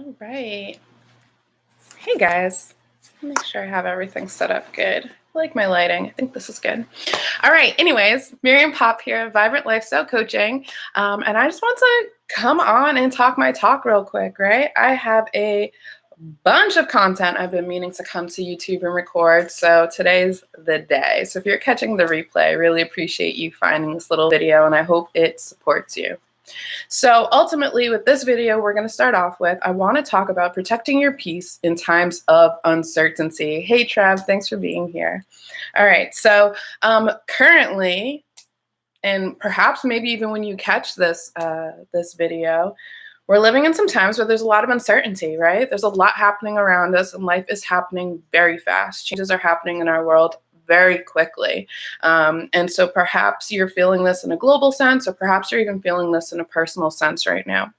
All right. Hey guys. Make sure I have everything set up good. I like my lighting. I think this is good. All right. Anyways, Miriam Pop here, Vibrant Lifestyle Coaching. And I just want to come on and talk my talk real quick, right? I have a bunch of content I've been meaning to come to YouTube and record. So today's the day. So if you're catching the replay, I really appreciate you finding this little video and I hope it supports you. So ultimately with this video, we're going to start off with, I want to talk about protecting your peace in times of uncertainty. Hey, Trev, thanks for being here. All right. So currently, and perhaps maybe even when you catch this, this video, we're living in some times where there's a lot of uncertainty, right? There's a lot happening around us and life is happening very fast. Changes are happening in our world very quickly. And so perhaps you're feeling this in a global sense, or perhaps you're even feeling this in a personal sense right now.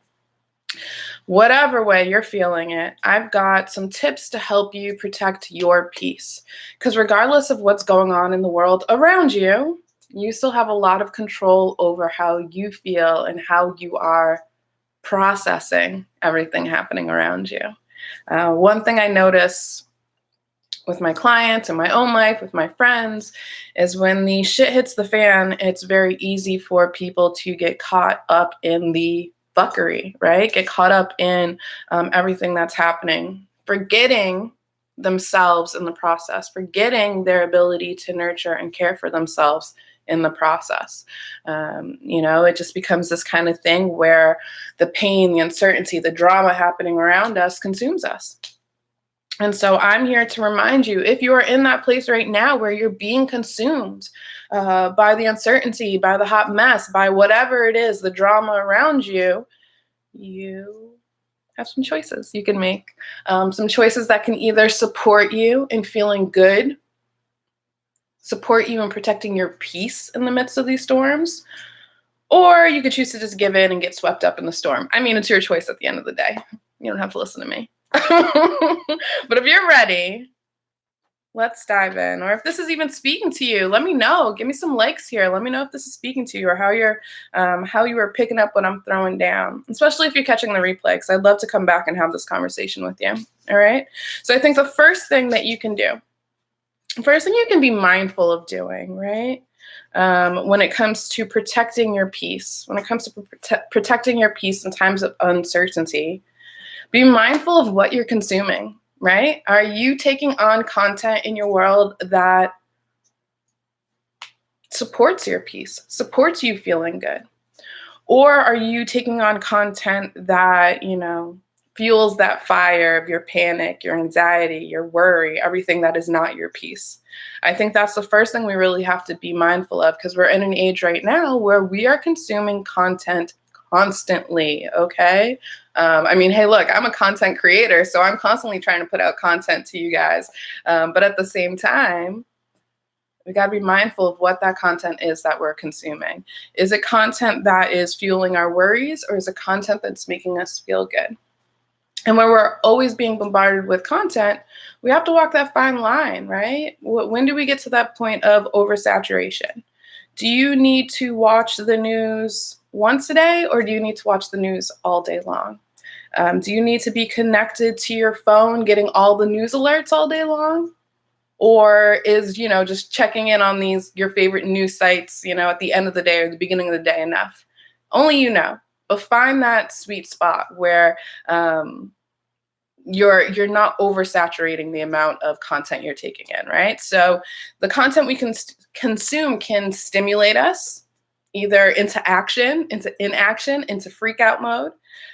Whatever way you're feeling it, I've got some tips to help you protect your peace. Because regardless of what's going on in the world around you, you still have a lot of control over how you feel and how you are processing everything happening around you. One thing I notice with my clients in my own life, with my friends, is when the shit hits the fan, it's very easy for people to get caught up in the fuckery, right? Get caught up in everything that's happening, forgetting themselves in the process, forgetting their ability to nurture and care for themselves in the process. It just becomes this kind of thing where the pain, the uncertainty, the drama happening around us consumes us. And so I'm here to remind you, if you are in that place right now where you're being consumed by the uncertainty, by the hot mess, by whatever it is, the drama around you, you have some choices you can make. Some choices that can either support you in feeling good, support you in protecting your peace in the midst of these storms, or you could choose to just give in and get swept up in the storm. I mean, it's your choice at the end of the day. You don't have to listen to me. But if you're ready, let's dive in. Or if this is even speaking to you, let me know. Give me some likes here. Let me know if this is speaking to you or how you are picking up what I'm throwing down, especially if you're catching the replay, because I'd love to come back and have this conversation with you. All right. So I think the first thing that you can do, first thing you can be mindful of doing, right? When it comes to protecting your peace, when it comes to protecting your peace in times of uncertainty, be mindful of what you're consuming, right? Are you taking on content in your world that supports your peace, supports you feeling good? Or are you taking on content that, fuels that fire of your panic, your anxiety, your worry, everything that is not your peace? I think that's the first thing we really have to be mindful of, because we're in an age right now where we are consuming content constantly, okay? Hey, look, I'm a content creator, so I'm constantly trying to put out content to you guys. But at the same time, we got to be mindful of what that content is that we're consuming. Is it content that is fueling our worries, or is it content that's making us feel good? And when we're always being bombarded with content, we have to walk that fine line, right? When do we get to that point of oversaturation? Do you need to watch the news once a day, or do you need to watch the news all day long? Do you need to be connected to your phone, getting all the news alerts all day long? Or is, just checking in on your favorite news sites, at the end of the day or the beginning of the day enough? Only you know. But find that sweet spot where you're not oversaturating the amount of content you're taking in, right? So the content we can consume can stimulate us either into action, into inaction, into freak out mode.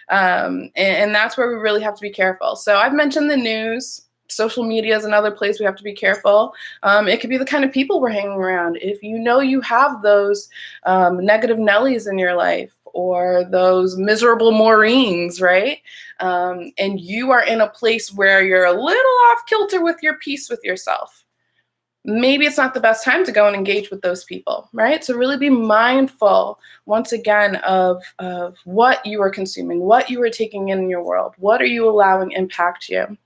And that's where we really have to be careful. So I've mentioned the news. Social media is another place we have to be careful. It could be the kind of people we're hanging around. If you have those negative Nellies in your life, or those miserable Maureens, right? And you are in a place where you're a little off kilter with your peace with yourself, maybe it's not the best time to go and engage with those people, right? So really be mindful, once again, of what you are consuming, what you are taking in your world. What are you allowing impact you?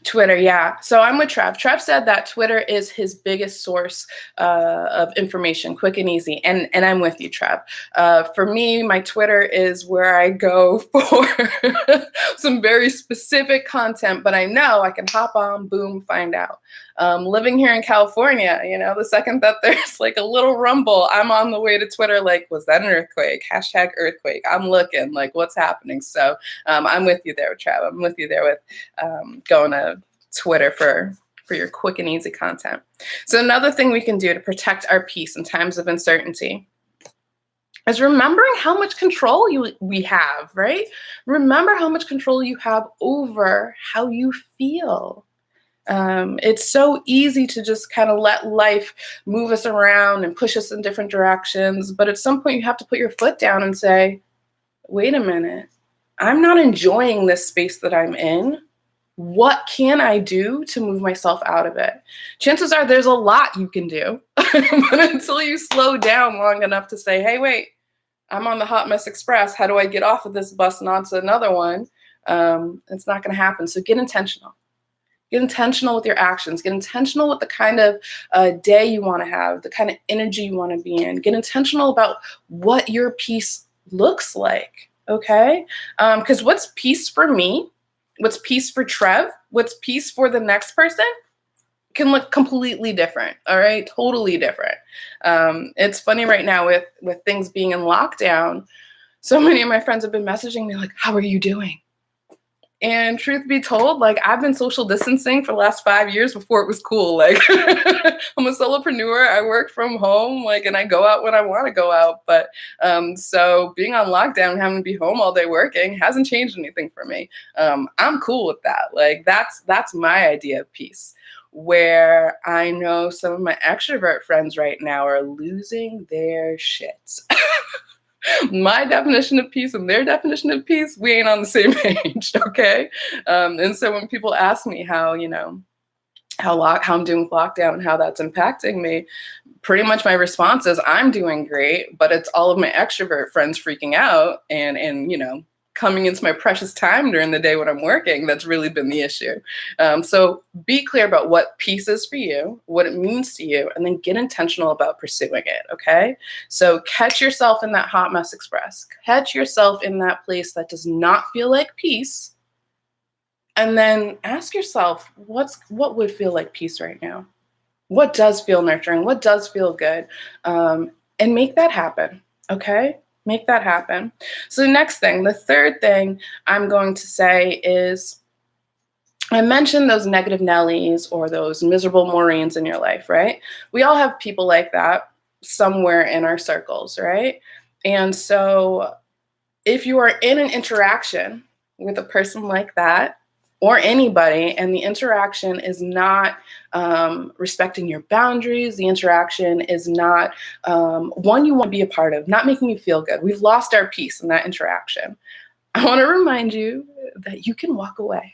Twitter, yeah. So I'm with Trev. Trev said that Twitter is his biggest source of information, quick and easy. And I'm with you, Trev. For me, my Twitter is where I go for some very specific content, but I know I can hop on, boom, find out. Living here in California, the second that there's like a little rumble, I'm on the way to Twitter, like, was that an earthquake? Hashtag earthquake. I'm looking, like, what's happening? So I'm with you there, Trev. I'm with you there with going to Twitter for your quick and easy content. So another thing we can do to protect our peace in times of uncertainty is remembering how much control we have, right? Remember how much control you have over how you feel. It's so easy to just kind of let life move us around and push us in different directions. But at some point you have to put your foot down and say, wait a minute, I'm not enjoying this space that I'm in. What can I do to move myself out of it? Chances are there's a lot you can do, but until you slow down long enough to say, hey, wait, I'm on the Hot Mess Express. How do I get off of this bus and onto another one? It's not going to happen. So get intentional. Get intentional with your actions. Get intentional with the kind of day you want to have, the kind of energy you want to be in. Get intentional about what your peace looks like, okay? Because what's peace for me, what's peace for Trev, what's peace for the next person can look completely different, all right? Totally different. It's funny right now with things being in lockdown, so many of my friends have been messaging me like, how are you doing? And truth be told, like, I've been social distancing for the last 5 years before it was cool. Like, I'm a solopreneur. I work from home, like, and I go out when I want to go out. But so being on lockdown, having to be home all day working hasn't changed anything for me. I'm cool with that. Like, that's my idea of peace. Where I know some of my extrovert friends right now are losing their shits. My definition of peace and their definition of peace, we ain't on the same page, okay? And so when people ask me how I'm doing with lockdown and how that's impacting me, pretty much my response is I'm doing great, but it's all of my extrovert friends freaking out and coming into my precious time during the day when I'm working. That's really been the issue. So be clear about what peace is for you, what it means to you, and then get intentional about pursuing it, okay? So catch yourself in that Hot Mess Express. Catch yourself in that place that does not feel like peace. And then ask yourself, what would feel like peace right now? What does feel nurturing? What does feel good? And make that happen, okay? Make that happen. So the third thing I'm going to say is, I mentioned those negative Nellies or those miserable Maureen's in your life, right? We all have people like that somewhere in our circles, right? And so if you are in an interaction with a person like that, or anybody, and the interaction is not respecting your boundaries, the interaction is not one you want to be a part of, not making you feel good. We've lost our peace in that interaction. I want to remind you that you can walk away.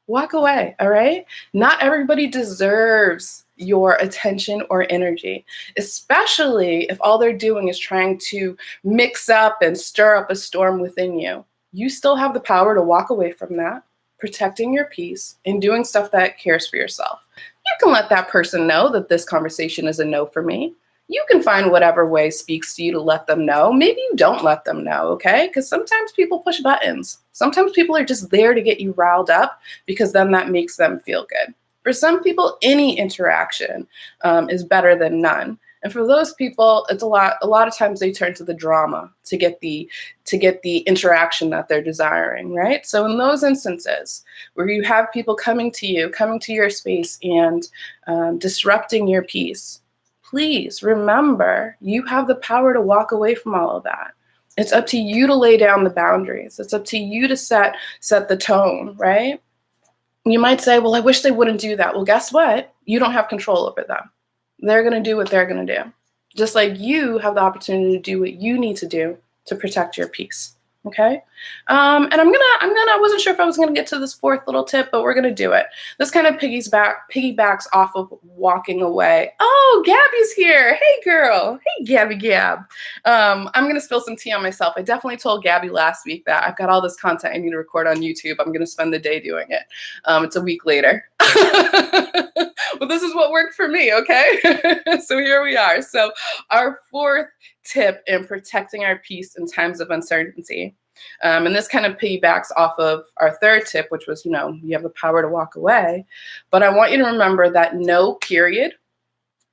Walk away, all right? Not everybody deserves your attention or energy, especially if all they're doing is trying to mix up and stir up a storm within you. You still have the power to walk away from that, protecting your peace and doing stuff that cares for yourself. You can let that person know that this conversation is a no for me. You can find whatever way speaks to you to let them know. Maybe you don't let them know, okay? Because sometimes people push buttons. Sometimes people are just there to get you riled up because then that makes them feel good. For some people, any interaction is better than none. And for those people, it's a lot of times they turn to the drama to get the interaction that they're desiring, right? So in those instances where you have people coming to your space and disrupting your peace, please remember you have the power to walk away from all of that. It's up to you to lay down the boundaries. It's up to you to set the tone, right? You might say, well, I wish they wouldn't do that. Well, guess what? You don't have control over them. They're going to do what they're going to do. Just like you have the opportunity to do what you need to do to protect your peace. Okay. And I wasn't sure if I was gonna get to this fourth little tip, but we're gonna do it. This kind of piggybacks off of walking away. Oh, Gabby's here. Hey girl. Hey Gabby Gab. I'm gonna spill some tea on myself. I definitely told Gabby last week that I've got all this content I need to record on YouTube. I'm gonna spend the day doing it. It's a week later. Well, this is what worked for me, okay? So here we are. So our fourth tip in protecting our peace in times of uncertainty. And this kind of piggybacks off of our third tip, which was, you have the power to walk away. But I want you to remember that no period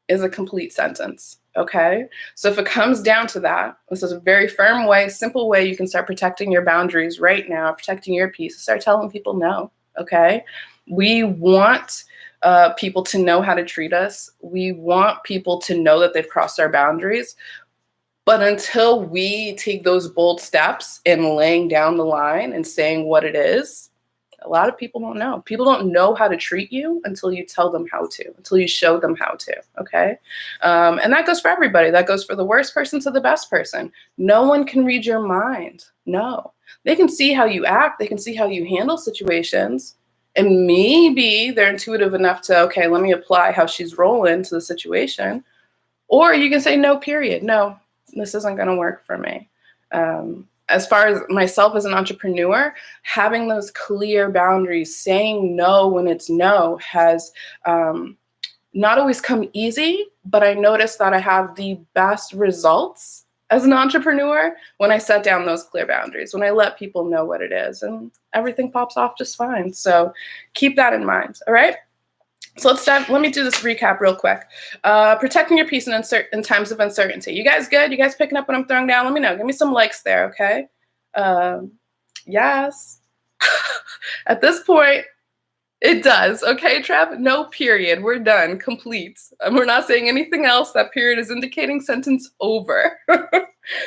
is a complete sentence, okay? So if it comes down to that, this is a very firm way, simple way you can start protecting your boundaries right now, protecting your peace. Start telling people no, okay? We want people to know how to treat us. We want people to know that they've crossed our boundaries. But until we take those bold steps in laying down the line and saying what it is, a lot of people don't know. People don't know how to treat you until you tell them how to, until you show them how to, okay? And that goes for everybody. That goes for the worst person to the best person. No one can read your mind. No. They can see how you act. They can see how you handle situations. And maybe they're intuitive enough to, okay, let me apply how she's rolling to the situation. Or you can say, no, period. No, this isn't going to work for me. As far as myself as an entrepreneur, having those clear boundaries, saying no when it's no, has not always come easy, but I noticed that I have the best results as an entrepreneur when I set down those clear boundaries, when I let people know what it is, and everything pops off just fine. So keep that in mind, all right? So let me do this recap real quick. Protecting your peace in times of uncertainty. You guys good? You guys picking up what I'm throwing down? Let me know. Give me some likes there, okay? Yes. At this point, it does, okay, Trev? No period. We're done. Complete. We're not saying anything else. That period is indicating sentence over.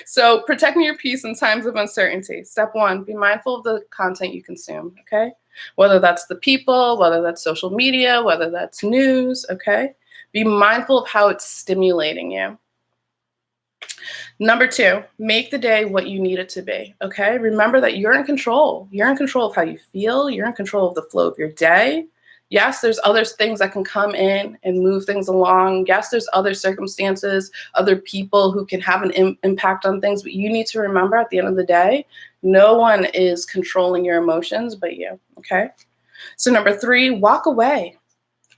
So protecting your peace in times of uncertainty. Step one, be mindful of the content you consume, okay? Whether that's the people, whether that's social media, whether that's news, okay? Be mindful of how it's stimulating you. Number two, make the day what you need it to be, okay? Remember that you're in control. You're in control of how you feel. You're in control of the flow of your day. Yes, there's other things that can come in and move things along. Yes, there's other circumstances, other people who can have an impact on things, but you need to remember at the end of the day, no one is controlling your emotions but you, okay? So number three, walk away.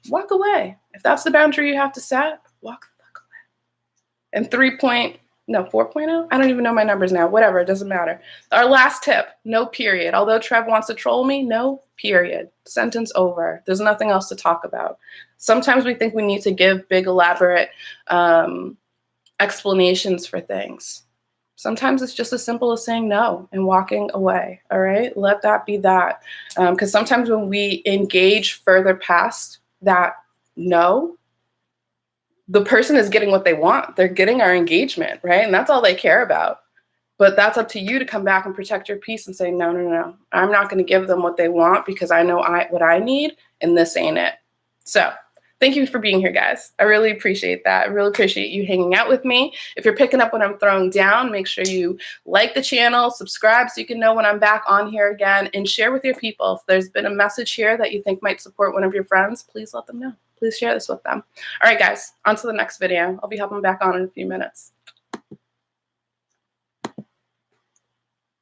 Walk away. If that's the boundary you have to set, walk the fuck away. And 4.0? I don't even know my numbers now. Whatever, it doesn't matter. Our last tip, no period. Although Trev wants to troll me, no period. Sentence over. There's nothing else to talk about. Sometimes we think we need to give big, elaborate explanations for things. Sometimes it's just as simple as saying no and walking away, all right? Let that be that. Because sometimes when we engage further past that no, the person is getting what they want. They're getting our engagement, right? And that's all they care about. But that's up to you to come back and protect your peace and say, no. I'm not going to give them what they want because I know what I need, and this ain't it. So thank you for being here, guys. I really appreciate that. I really appreciate you hanging out with me. If you're picking up what I'm throwing down, make sure you like the channel, subscribe so you can know when I'm back on here again, and share with your people. If there's been a message here that you think might support one of your friends, please let them know. Please share this with them. All right, guys, on to the next video. I'll be hopping back on in a few minutes.